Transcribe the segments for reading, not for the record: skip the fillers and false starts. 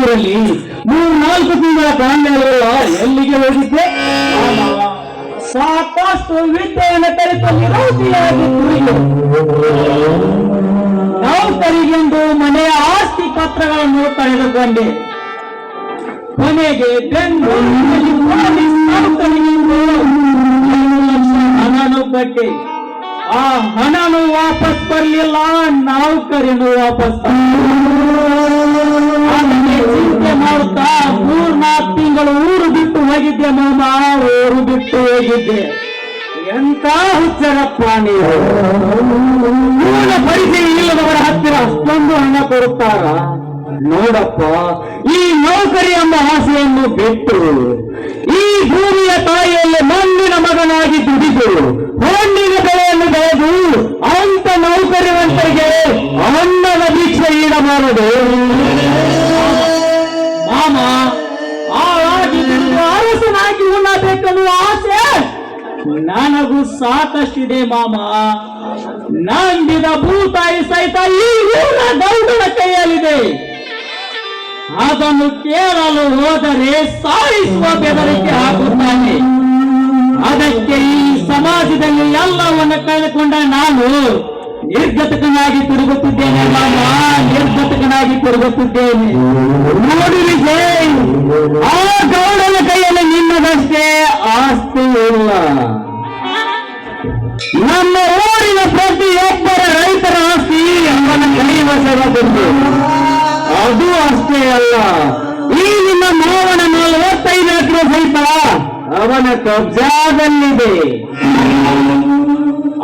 ಊರಲ್ಲಿ 3-4 ತಿಂಗಳ ಕಾಲವೆಲ್ಲ ಎಲ್ಲಿಗೆ ಹೋಗಿದ್ದೆ? ಸಾಕಷ್ಟು ವಿದ್ಯೆಯನ್ನು ಕಲಿತು ನಿರೂಪಿಯಾಗಿ ಕುರಿತು ನೌಕರಿಗೆಂದು ಮನೆಯ ಆಸ್ತಿ ಪತ್ರಗಳನ್ನು ಕಳೆದುಕೊಂಡೆ. ಕೊನೆಗೆ ಬೆಂಗಳೂರಿನಲ್ಲಿ ಪೊಲೀಸ್ ನೌಕರಿಗೆಂದು 2 ಲಕ್ಷ ಹಣನು ಕಟ್ಟಿ ಆ ಹಣನು ವಾಪಸ್ ಬರಲಿಲ್ಲ, ನೌಕರಿಯನ್ನು ವಾಪಸ್ ಚಿಂತೆ ಮಾಡುತ್ತಾ 3-4 ತಿಂಗಳು ಊರು ಬಿಟ್ಟು ಹೋಗಿದ್ದೆ ಮಾಮ, ಊರು ಬಿಟ್ಟು ಹೋಗಿದ್ದೆ. ಎಂತ ಹುಚ್ಚರಪ್ಪ ನೀವು! ಪರಿಚಯ ಇಲ್ಲದವರ ಹತ್ತಿರ ಅಷ್ಟೊಂದು ಹಣ ಕೊಡುತ್ತಾರ? ನೋಡಪ್ಪ, ಈ ನೌಕರಿ ಎಂಬ ಆಸೆಯನ್ನು ಬಿಟ್ಟು ಈ ಭೂಮಿಯ ತಾಯಿಯಲ್ಲಿ ಮಣ್ಣಿನ ಮಗನಾಗಿ ದುಡಿದು ಹಣ್ಣಿನ ಬೆಳೆಯನ್ನು ಬೆಳೆದು ಅಂತ ನೌಕರಿವಂತರಿಗೆ ಅನ್ನದ ದೀಕ್ಷೆ ನೀಡಬಾರದು ಮಾಮ. ಆಗಿ ಅರಸನಾಗಿ ಉಣ್ಣಬೇಕನ್ನುವ ಆಸೆ ನನಗೂ ಸಾಕಷ್ಟಿದೆ ಮಾಮ. ನಂಬಿದ ಭೂತಾಯಿ ಸಹಿತ ಈ ಊರ ಗೌಡನ ಕೈಯಲ್ಲಿದೆ. ಅದನ್ನು ಕೇಳಲು ಹೋದರೆ ಸಾಯಿಸುವ ಬೆದರಿಕೆ ಹಾಕುತ್ತಾನೆ. ಅದಕ್ಕೆ ಈ ಸಮಾಜದಲ್ಲಿ ಎಲ್ಲವನ್ನು ಕಳೆದುಕೊಂಡ ನಾನು ನಿರ್ಗತಕನಾಗಿ ತಿರುಗುತ್ತಿದ್ದೇನೆ ಮಾಮ, ನಿರ್ಗತಕನಾಗಿ ತಿರುಗುತ್ತಿದ್ದೇನೆ. ನೋಡಿ ವಿಜಯ್, ಆ ಗೌಡನ ಕೈಯಲ್ಲಿ ನಿನ್ನದಷ್ಟೇ ಆಸ್ತಿ ಇಲ್ಲ. ನಮ್ಮ ಊರಿನ ಪ್ರತಿಯೊಬ್ಬರ ರೈತರ ಆಸ್ತಿ ಅವನ ಕೈವಶವಾದದ್ದು. ಅದು ಅಷ್ಟೇ ಅಲ್ಲ, ಈ ನಿಮ್ಮ ಮಾವನ 45 ಎಕರೆ ಸಹಿತ ಅವನ ಕಬ್ಜಾದಲ್ಲಿದೆ.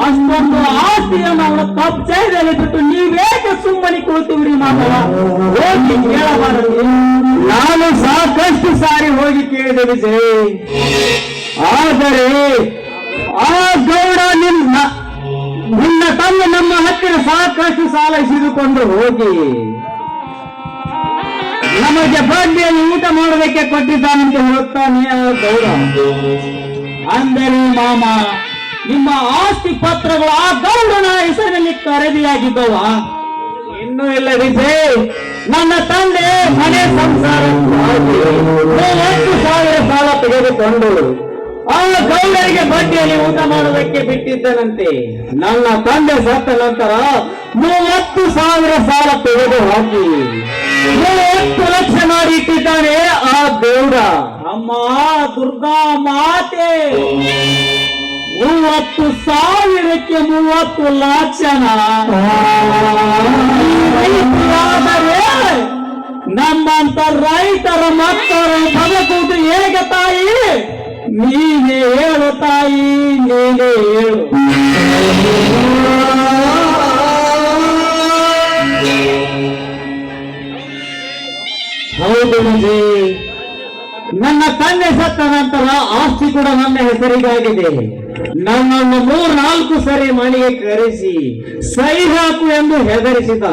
ಅಷ್ಟೊಂದು ಆಸ್ತಿಯನ್ನು ಅವನ ಕಬ್ಜಾದಲ್ಲಿ ಬಿಟ್ಟು ನೀವೇಕೆ ಸುಮ್ಮನೆ ಕುಳಿತಿವ್ರಿ ಮಾತವ? ಹೋಗಿ ಕೇಳಬಾರದು? ನಾನು ಸಾಕಷ್ಟು ಸಾರಿ ಹೋಗಿ ಕೇಳಿದೆ ವಿಜಯ್. ಆದರೆ ಆ ಗೌಡ ನಿನ್ನ ತಂದೆ ನಮ್ಮ ಹತ್ತಿರ ಸಾಕಷ್ಟು ಸಾಲ ಇಸಿದುಕೊಂಡು ಹೋಗಿ ನಮಗೆ ಬಡ್ಡಿಯಲ್ಲಿ ಊಟ ಮಾಡೋದಕ್ಕೆ ಕೊಟ್ಟಿದ್ದಾನಂತೆ ಹೇಳುತ್ತಾನೆ ಆ ಗೌಡ. ಅಂದರೆ ಮಾಮ, ನಿಮ್ಮ ಆಸ್ತಿ ಪತ್ರಗಳು ಆ ಗೌಡನ ಹೆಸರಿನಲ್ಲಿ ಖರೀದಿಯಾಗಿದ್ದವ? ಇನ್ನೂ ಇಲ್ಲ ವಿಜಯ್. ನನ್ನ ತಂದೆ ಮನೆ ಸಂಸಾರ 30,000 ಸಾಲ ತೆಗೆದುಕೊಂಡು ಆ ಗೌಡರಿಗೆ ಬಡ್ಡಿಯಲ್ಲಿ ಊಟ ಮಾಡೋದಕ್ಕೆ ಬಿಟ್ಟಿದ್ದನಂತೆ. ನನ್ನ ತಂದೆ ಸತ್ತ ನಂತರ 30,000 ಸಾಲ ತೆಗೆದು ಹಾಕಿ 30 ಲಕ್ಷ ಮಾಡಿ ಇಟ್ಟಿದ್ದಾನೆ ಆ ಗೌಡ. ಅಮ್ಮ ದುರ್ಗಾ ಮಾತೆ, 30,000ಕ್ಕೆ 30 ಲಕ್ಷನ ನಮ್ಮಂತ ರೈತರ ಮಕ್ಕಳು ಬದುಕುವುದು ಹೇಗೆ ತಾಯಿ? ನೀನೇ ಹೇಳು ತಾಯಿ, ನೀನೇ ಹೇಳು. ಹೌದು ವಿಜಯ್, ನನ್ನ ತಂದೆ ಸತ್ತ ನಂತರ ಆಸ್ತಿ ಕೂಡ ನನ್ನ ಹೆಸರಿಗಾಗಿದೆ. ನನ್ನನ್ನು 3-4 ಸರಿ ಮನೆಗೆ ಕರೆಸಿ ಸಹಿ ಹಾಕು ಎಂದು ಹೆದರಿಸಿದ.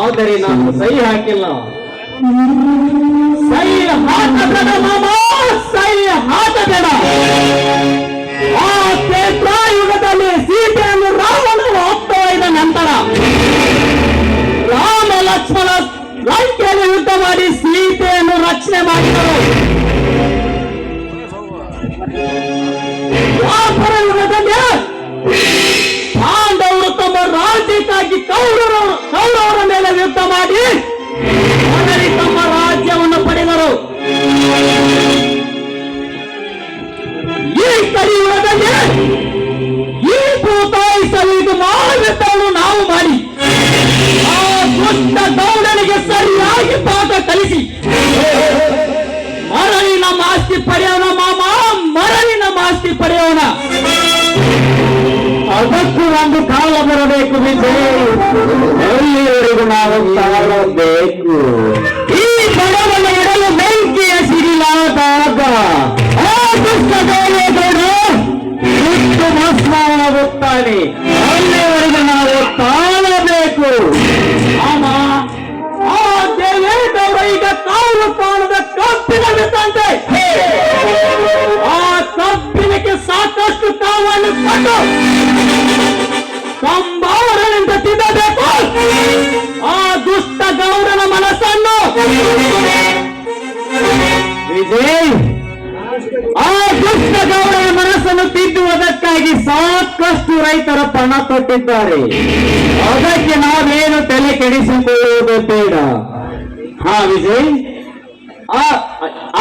ಆದರೆ ನಾನು ಸಹಿ ಹಾಕಿಲ್ಲ. ಸಹಿ ಹಾಕಬೇಡ ಮಾಮ, ಸಹಿ ಹಾಕಬೇಡ. ಆ ತ್ರೇತಾಯುಗದಲ್ಲಿ ಸೀತೆಯನ್ನು ರಾವಣನು ಹೊತ್ತೊಯ್ದ ನಂತರ ರಾಮ ಲಕ್ಷ್ಮಣ ಲಂಕೆಯಲ್ಲಿ ಯುದ್ಧ ಮಾಡಿ ಸೀತೆಯನ್ನು ರಕ್ಷಣೆ ಮಾಡಿದರು. ದ್ವಾಪರ ಯುಗದಲ್ಲಿ ಪಾಂಡವರು ತಮ್ಮ ರಾಜ್ಯಕ್ಕಾಗಿ ಕೌರವರ ಮೇಲೆ ಯುದ್ಧ ಮಾಡಿ ತಮ್ಮ ರಾಜ್ಯವನ್ನು ಪಡೆದರು. ಈ ಕಲಿಯುಗದಲ್ಲಿ ಈ ಭೂತಾಯಿ ಸವಿದು ಮಾಡುತ್ತನ್ನು ನಾವು ಮಾಡಿ ಆ ದುಷ್ಟ ಗೌಡನಿಗೆ ಸರಿಯಾಗಿ ಪಾಠ ಕಲಿಸಿ ಮರಳಿ ನಮ್ಮ ಆಸ್ತಿ ಪಡೆಯೋಣ ಮಾಮ, ಮರಳಿ ನಮ್ಮ ಆಸ್ತಿ ಪಡೆಯೋಣ. ಅದಕ್ಕೂ ಒಂದು ಕಾಲ ಬರಬೇಕು ವಿಜಯ್. ಎಲ್ಲಿವರೆಗೂ ನಾವು ತಾಳಬೇಕು? ಈ ಬಡವನ ಇಡಲು ಬೆಂಕಿಯ ಸಿಡಿಲಾದಾಗ ಆ ದುಷ್ಟ ಗೌಡರು ಸುಟ್ಟು ಭಸ್ಮವಾಗುತ್ತಾನೆ. ಅಲ್ಲಿವರೆಗೂ ನಾವು ತಾಳಬೇಕು. ಆಮ ಆ ದೇವೇಗೌಡ ಈಗ ಕಾವು ಕಾಣದ ಕಬ್ಬಿನ ಬಿತ್ತಂತೆ. ಆ ಕಬ್ಬಿನಕ್ಕೆ ಸಾಕಷ್ಟು ಕಾವನ್ನು ಕೊಟ್ಟು ಸಂಭಾವನೆಯಿಂದ ತಿನ್ನಬೇಕು. ಆ ದುಷ್ಟ ಗೌಡನ ಮನಸ್ಸನ್ನು ವಿಜಯ್, ಆ ದುಷ್ಟ ಗೌಡನ ಮನಸ್ಸನ್ನು ತಿದ್ದುವುದಕ್ಕಾಗಿ ಸಾಕಷ್ಟು ರೈತರ ಪಣ ತೊಟ್ಟಿದ್ದಾರೆ. ಅದಕ್ಕೆ ನಾವೇನು ತಲೆ ಕೆಡಿಸಿಕೊಳ್ಳುವುದು ಬೇಡ. ಹಾ ವಿಜಯ್, ಆ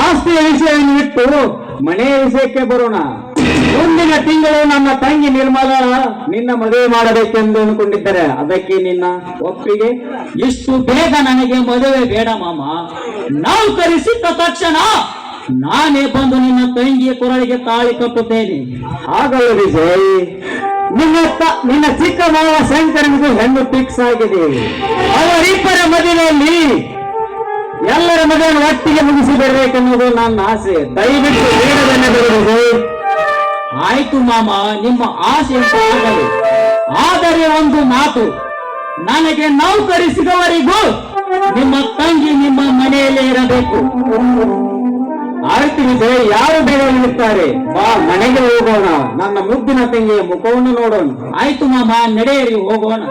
ಆಸ್ತಿಯ ವಿಷಯವನ್ನು ಬಿಟ್ಟು ಮನೆಯ ವಿಷಯಕ್ಕೆ ಬರೋಣ. ಮುಂದಿನ ತಿಂಗಳು ನನ್ನ ತಂಗಿ ನಿರ್ಮಲ ನಿನ್ನ ಮದುವೆ ಮಾಡಬೇಕೆಂದು ಅನ್ಕೊಂಡಿದ್ದಾರೆ. ಅದಕ್ಕೆ ನಿನ್ನ ಒಪ್ಪಿಗೆ? ಇಷ್ಟು ಬೇಗ ನನಗೆ ಮದುವೆ ಬೇಡ ಮಾಮ. ನೌಕರಿ ಸಿಕ್ಕ ತಕ್ಷಣ ನಾನೇ ಬಂದು ನಿನ್ನ ತಂಗಿಯ ಕೊರಳಿಗೆ ತಾಳಿ ಕಟ್ಟುತ್ತೇನೆ. ಹಾಗಲ್ಲ ವಿಜಯ್, ನಿನ್ನ ಚಿಕ್ಕ ಮಾವ ಶಂಕರನಿಗೂ ಹೆಣ್ಣು ಫಿಕ್ಸ್ ಆಗಿದೆ. ಅವರಿಬ್ಬರ ಮದುವೆಯಲ್ಲಿ ಎಲ್ಲರ ಮದುವೆಯನ್ನು ಒಟ್ಟಿಗೆ ಮುಗಿಸಿ ಬರಬೇಕೆನ್ನುವುದು ನನ್ನ ಆಸೆ. ದಯವಿಟ್ಟು ಬೇಡವೆನ್ನಬೇಡಿ ವಿಜಯ್. ಆಯ್ತು ಮಾಮ, ನಿಮ್ಮ ಆಸೆ ಆಗಲಿ. ಆದರೆ ಒಂದು ಮಾತು, ನನಗೆ ನೌಕರಿ ಸಿಗುವವರೆಗೂ ನಿಮ್ಮ ತಂಗಿ ನಿಮ್ಮ ಮನೆಯಲ್ಲೇ ಇರಬೇಕು. ಆಯ್ತು ವಿಜಯ್, ಯಾರು ಬೇಗ ನಿಲ್ಲುತ್ತಾರೆ? ಬಾ ಮನೆಗೆ ಹೋಗೋಣ, ನನ್ನ ಮುದ್ದಿನ ತಂಗಿಯ ಮುಖವನ್ನು ನೋಡೋಣ. ಆಯ್ತು ಮಾಮ, ನಡೆಯಿರಿ ಹೋಗೋಣ.